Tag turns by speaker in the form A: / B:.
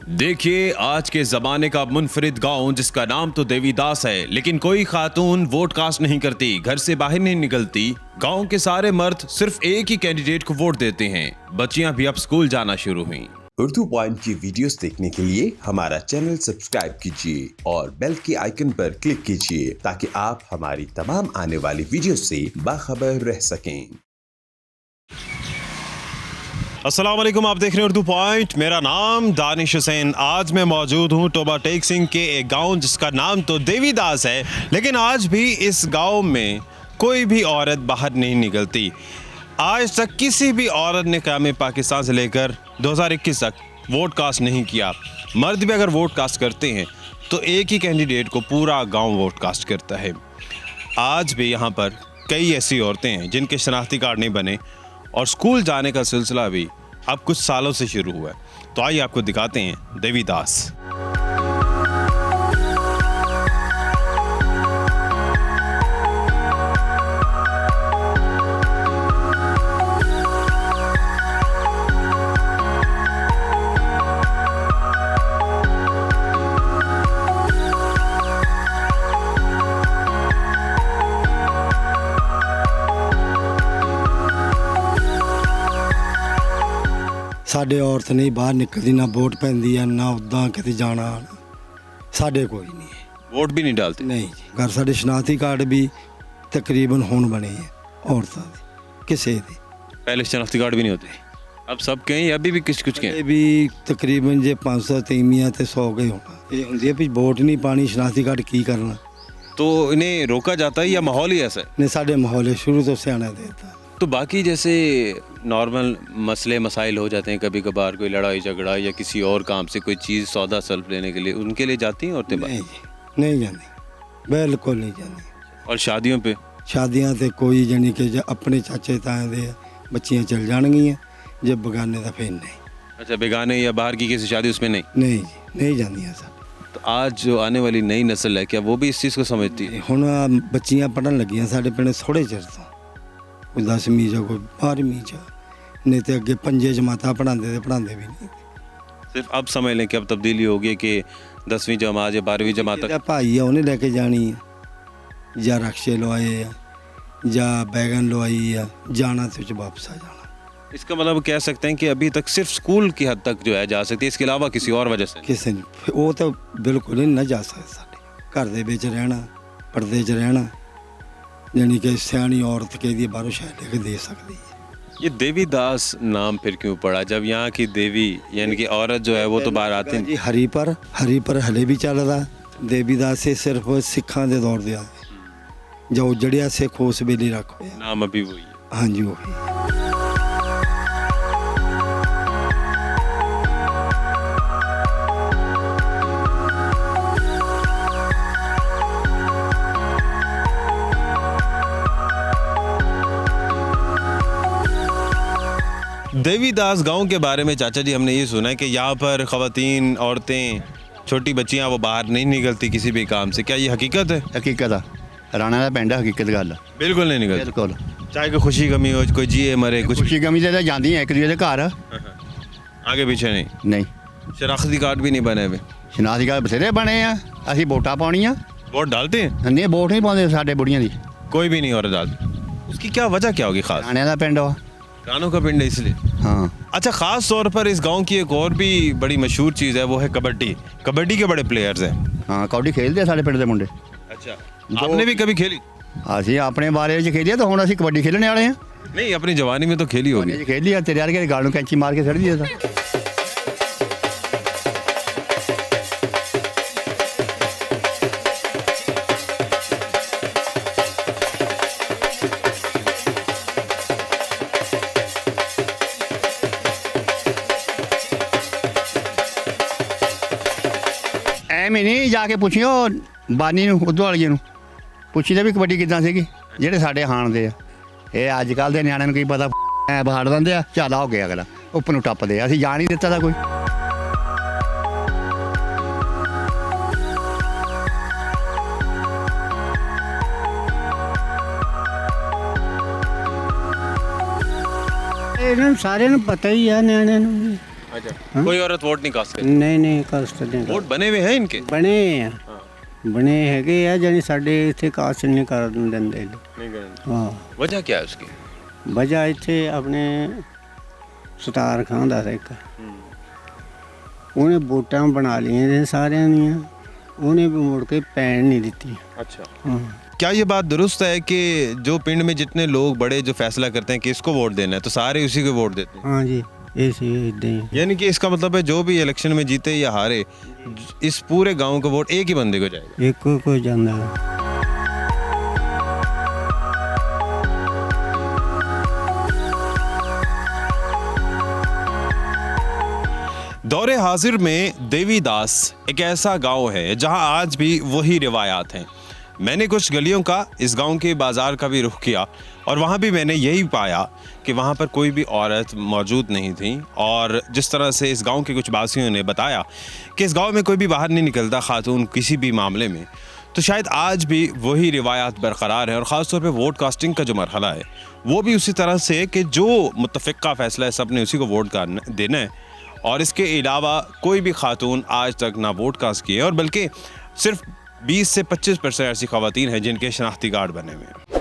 A: देखिए, आज के जमाने का मुनफरिद गांव जिसका नाम तो देवीदास है, लेकिन कोई खातून वोट कास्ट नहीं करती, घर से बाहर नहीं निकलती। गांव के सारे मर्द सिर्फ एक ही कैंडिडेट को वोट देते हैं। बच्चियां भी अब स्कूल जाना शुरू हुई।
B: उर्दू पॉइंट की वीडियोस देखने के लिए हमारा चैनल सब्सक्राइब कीजिए और बेल के आइकन पर क्लिक कीजिए ताकि आप हमारी तमाम आने वाली वीडियो से बाखबर रह सकें।
A: अस्सलाम वालेकुम, आप देख रहे हैं उर्दू पॉइंट। मेरा नाम दानिश हुसैन। आज मैं मौजूद हूँ टोबा टेक सिंह के एक गांव जिसका नाम तो देवीदास है, लेकिन आज भी इस गांव में कोई भी औरत बाहर नहीं निकलती। आज तक किसी भी औरत ने क़याम पाकिस्तान से लेकर 2021 तक वोट कास्ट नहीं किया। मर्द भी अगर वोट कास्ट करते हैं तो एक ही कैंडिडेट को पूरा गाँव वोट कास्ट करता है। आज भी यहाँ पर कई ऐसी औरतें हैं जिनके शनाख्ती कार्ड नहीं बने और स्कूल जाने का सिलसिला भी अब कुछ सालों से शुरू हुआ है। तो आइए आपको दिखाते हैं देवीदास।
C: ਸਾਡੇ औरत नहीं बाहर निकलती, ना वोट पैंदी है, ना उदा किते जाना। साडे कोई नहीं है,
A: वोट भी नहीं डालते।
C: नहीं जी। घर साडे शनाख्ती कार्ड भी तकरीबन हुण बने हैं औरतां दे, किसे दे।
A: पहले शनाख्ती कार्ड भी नहीं होते, अब सब कहीं, अभी भी कुछ
C: ये भी तकरीबन जे 500 तीमियां ते 100 गए होना। ये हुंदी है भी वोट नहीं पानी, शनाख्ती कार्ड की करना।
A: तो इन्हें रोका जाता है या माहौल ही ऐसा है?
C: ने साडे माहौल शुरू तो सियाना देता।
A: तो बाकी जैसे नॉर्मल मसले मसाइल हो जाते हैं कभी कभार, कोई लड़ाई झगड़ा या किसी और काम से कोई चीज़ सौदा सल्फ लेने के लिए, उनके लिए जाती हैं औरतें बाहर?
C: नहीं जी, नहीं जाती, बिल्कुल नहीं जाती।
A: और शादियों पे?
C: शादियां ते कोई जानी कि अपने चाचे ताए दे बच्चियां चल जाणगियां, जे बगाने दा फिर नहीं।
A: अच्छा, बेगाने या बाहर की किसी शादी उसमें नहीं?
C: नहीं जी, नहीं जांदियां सब।
A: तो आज जो आने वाली नई नस्ल है, क्या वो भी इस चीज़ को समझती है?
C: हुण बच्चियां पढ़न लगियां साडे पिंड थोड़े चिर तो, कोई 10वीं च कोई 12वीं च, नहीं तो अगे 5 जमातां पढ़ाते थे, पढ़ाते भी नहीं।
A: सिर्फ अब समझ लें कि अब तब्दीली होगी कि 10वीं जमात या 12वीं जमात तक
C: भाई है उन्हें लेके जानी है, या रक्शे लवाए है, या बैगन लवाई है, जाना तो वापस आ जाना।
A: इसका मतलब कह सकते हैं कि अभी तक सिर्फ स्कूल की हद तक जो है जा सकती है, इसके अलावा किसी और वजह से
C: किसी ने वो तो बिल्कुल ही ना जा सकते। साढ़े घर दे विच रहना, पर्दे च रहना, यानी कि सियानी औरत के लिए बाहरों शायद लेके दे सकती है।
A: ये देवीदास नाम फिर क्यों पड़ा, जब यहाँ की देवी यानी कि औरत जो है वो तो बाहर आती
C: जी हरी पर हले भी चल रहा। देवीदास से सिर्फ सिखा दे दौर दिया जो उजड़िया सिख उस वेले रखो,
A: नाम अभी वही है।
C: हाँ जी वही।
A: देवीदास गांव के बारे में चाचा जी हमने ये सुना है कि यहाँ पर ख़वातीन, औरतें, छोटी बच्चियाँ वो बाहर नहीं निकलती किसी भी काम से। क्या ये हकीकत है?
D: हकीकत आ राणा का पिंड हकीकत गल
A: बिल्कुल नहीं निकलती।
D: बिल्कुल।
A: चाहे कोई खुशी गमी हो, कोई जिए मरे, कुछ
D: खुशी गमी से जाती है एक दूसरे के घर,
A: आगे पीछे नहीं।
D: नहीं
A: शनाख्ती कार्ड भी नहीं बने हुए।
D: शनाख्ती कार्ड बथेरे बने आ, असीं वोटां पाउणियां।
A: वोट डालते हैं?
D: नहीं वोट नहीं पाउंदे साडे बुढ़ियां दी,
A: कोई भी नहीं औरत डालती। उसकी क्या वजह क्या होगी खास?
D: राणे का पिंड वा।
A: रानों का पिंड है इसलिए।
D: हाँ।
A: अच्छा, ख़ास तौर पर इस गांव की एक और भी बड़ी मशहूर चीज़ है, वो है कबड्डी। कबड्डी के बड़े प्लेयर्स हैं।
D: हाँ कबड्डी खेलते आ साडे पिंड दे मुंडे।
A: अच्छा, आपने भी कभी खेली?
D: असीं अपने बारे च खेली तो हुण असीं कबड्डी खेलने वाले हैं।
A: नहीं, अपनी जवानी में तो खेली होगी।
D: खेली आ, तेरे वर्गे गाल नूं कैंची मार के सड़ दिया था। ਐਵੇਂ ਨਹੀਂ ਜਾ ਕੇ ਪੁੱਛਿਓ ਬਾਨੀ ਨੂੰ, ਉਦੋਂ ਵਾਲੀਏ ਨੂੰ ਪੁੱਛੀ ਤਾਂ ਵੀ ਕਬੱਡੀ ਕਿੱਦਾਂ ਸੀਗੀ ਜਿਹੜੇ ਸਾਡੇ ਹਾਣ ਦੇ ਆ। ਇਹ ਅੱਜ ਕੱਲ੍ਹ ਦੇ ਨਿਆਣਿਆਂ ਨੂੰ ਕੀ ਪਤਾ, ਐ ਬਹਾੜ ਦਿੰਦੇ ਆ, ਝਾਲਾ ਹੋ ਗਿਆ ਅਗਲਾ ਉੱਪਰ ਨੂੰ ਟੱਪਦੇ ਆ। ਅਸੀਂ ਜਾਣ ਹੀ ਦਿੱਤਾ ਤਾਂ ਕੋਈ।
E: ਇਹਨਾਂ ਨੂੰ ਸਾਰਿਆਂ ਨੂੰ ਪਤਾ ਹੀ ਆ, ਨਿਆਣਿਆਂ ਨੂੰ ਵੀ।
A: अच्छा, कोई औरत वोट नहीं कास्ट करती?
E: नहीं नहीं ਕਾਸਟ ਨਹੀਂ
A: वोट बने हुए हैं इनके?
E: ਬਣੇ ਆ ਬਣੇ ਹੈਗੇ ਆ ਜਾਨੀ ਸਾਡੇ ਇੱਥੇ ਕਾਸਟ ਨਹੀਂ ਕਰਨ ਦਿੰਦੇ
A: नहीं करेंगे।
E: ਹਾਂ
A: वजह क्या है उसकी?
E: ਵਜ੍ਹਾ ਇੱਥੇ ਆਪਣੇ ਸਟਾਰ ਖਾਂਦਾ ਸੀ ਇੱਕ ਉਹਨੇ ਵੋਟਾਂ ਬਣਾ ਲਈਆਂ ਨੇ ਸਾਰਿਆਂ ਦੀਆਂ ਉਹਨੇ ਵੀ ਮੁੜ ਕੇ ਪੈਣ ਨਹੀਂ ਦਿੱਤੀ
A: अच्छा,
E: ਹਾਂ
A: क्या ये बात दुरुस्त है कि जो पिंड में जितने लोग बड़े जो फैसला करते हैं कि इसको वोट देना है तो सारे उसी को वोट देते हैं?
E: ਹਾਂ ਜੀ ਇਹ ਸੀ ਇਦਾਂ ਹੀ
A: यानी कि इसका मतलब है जो भी इलेक्शन में जीते या हारे, इस पूरे गांव का वोट एक ही बंदे को जाएगा।
E: ਇੱਕੋ ਕੋਈ ਜਾਂਦਾ
A: दौरे हाजिर में देवीदास एक ऐसा गांव है जहां आज भी वही रिवायात हैं। मैंने कुछ गलियों का इस गांव के बाज़ार का भी रुख किया और वहां भी मैंने यही पाया कि वहां पर कोई भी औरत मौजूद नहीं थी। और जिस तरह से इस गांव के कुछ वासियों ने बताया कि इस गांव में कोई भी बाहर नहीं निकलता खातून किसी भी मामले में, तो शायद आज भी वही रिवायात बरकरार है। और ख़ास तौर पे वोट कास्टिंग का जो मरहला है वो भी उसी तरह से है कि जो मुत्तफ़िक़ा फ़ैसला है सब ने उसी को वोट देना है। और इसके अलावा कोई भी खातून आज तक ना वोट कास्ट किए, और बल्कि सिर्फ 20 से 25% ऐसी ख़वातीन हैं जिनके शनाख्ती कार्ड बने हुए हैं।